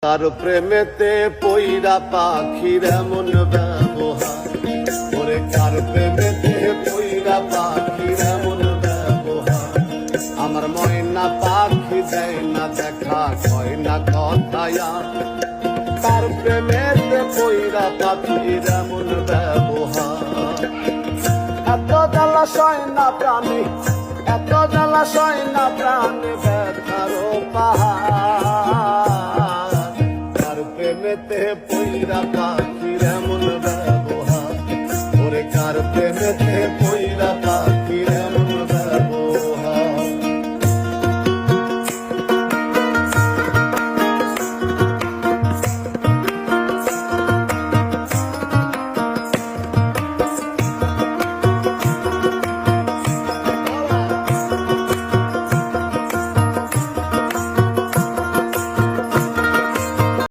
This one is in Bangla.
তার প্রেমেতে পইরা পাখির এমন ব্যবহার, ওরে কার প্রেমেতে পইরা পাখির এমন ব্যবহার। আমার ময়না পাখি দেয় না দেখা, কয় না কথায়া, তার প্রেমেতে পইরা পাখির এমন ব্যবহার। এত জ্বালা সয় না প্রাণী, এত জ্বালা সয় না প্রাণী, ব্যথারও পাহাড়। প্রেমেতে